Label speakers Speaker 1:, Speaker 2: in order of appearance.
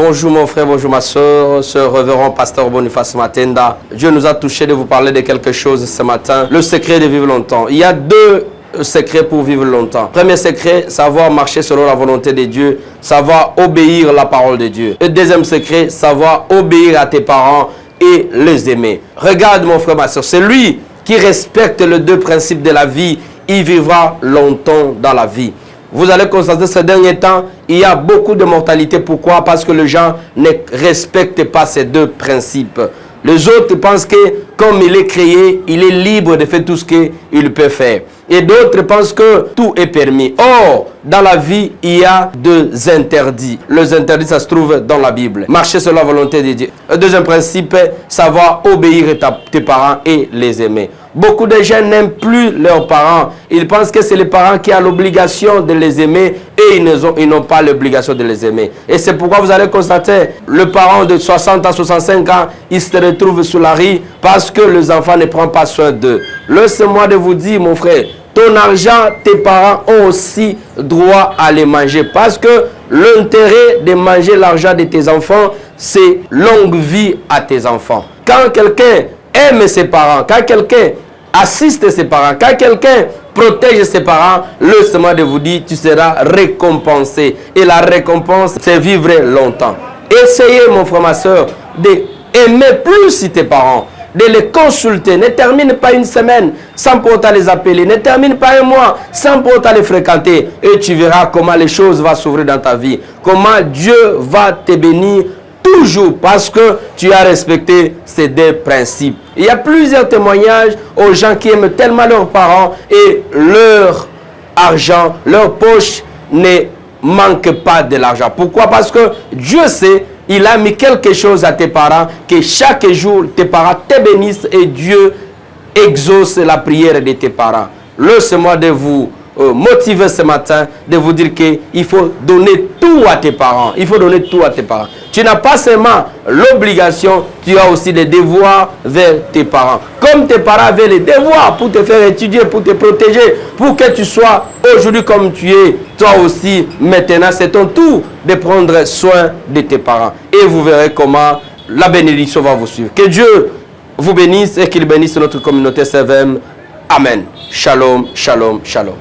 Speaker 1: Bonjour mon frère, bonjour ma soeur, ce révérend pasteur Boniface Matenda. Dieu nous a touché de vous parler de quelque chose ce matin, le secret de vivre longtemps. Il y a deux secrets pour vivre longtemps. Premier secret, savoir marcher selon la volonté de Dieu, savoir obéir à la parole de Dieu. Et deuxième secret, savoir obéir à tes parents et les aimer. Regarde mon frère, ma soeur, c'est lui qui respecte les deux principes de la vie, il vivra longtemps dans la vie. Vous allez constater ces derniers temps, il y a beaucoup de mortalité. Pourquoi? Parce que les gens ne respectent pas ces deux principes. Les autres pensent que comme il est créé, il est libre de faire tout ce qu'il peut faire. Et d'autres pensent que tout est permis. Or, dans la vie, il y a deux interdits. Les interdits, ça se trouve dans la Bible. Marcher selon la volonté de Dieu. Le deuxième principe, savoir obéir à tes parents et les aimer. Beaucoup de gens n'aiment plus leurs parents. Ils pensent que c'est les parents qui ont l'obligation de les aimer et ils n'ont pas l'obligation de les aimer. Et c'est pourquoi vous allez constater, le parent de 60 à 65 ans, il se retrouve sous la rue parce que les enfants ne prennent pas soin d'eux. Laisse-moi de vous dire, mon frère, ton argent, tes parents ont aussi droit à les manger. Parce que l'intérêt de manger l'argent de tes enfants, c'est longue vie à tes enfants. Quand quelqu'un aime ses parents, quand quelqu'un assiste ses parents, quand quelqu'un protège ses parents, laisse-moi de vous dire, tu seras récompensé. Et la récompense, c'est vivre longtemps. Essayez, mon frère, ma soeur, d'aimer plus tes parents, de les consulter. Ne termine pas une semaine sans pourtant les appeler. Ne termine pas un mois sans pourtant les fréquenter. Et tu verras comment les choses vont s'ouvrir dans ta vie. Comment Dieu va te bénir toujours parce que tu as respecté ces deux principes. Il y a plusieurs témoignages aux gens qui aiment tellement leurs parents et leur argent, leur poche ne manque pas de l'argent. Pourquoi? Parce que Dieu sait, il a mis quelque chose à tes parents, que chaque jour tes parents te bénissent et Dieu exauce la prière de tes parents. Laisse-moi de vous motiver ce matin, de vous dire qu'il faut donner tout à tes parents. Il faut donner tout à tes parents. Tu n'as pas seulement l'obligation, tu as aussi des devoirs vers tes parents. Comme tes parents avaient les devoirs pour te faire étudier, pour te protéger, pour que tu sois aujourd'hui comme tu es, toi aussi, maintenant, c'est ton tour de prendre soin de tes parents. Et vous verrez comment la bénédiction va vous suivre. Que Dieu vous bénisse et qu'il bénisse notre communauté CVM. Amen. Shalom, shalom, shalom.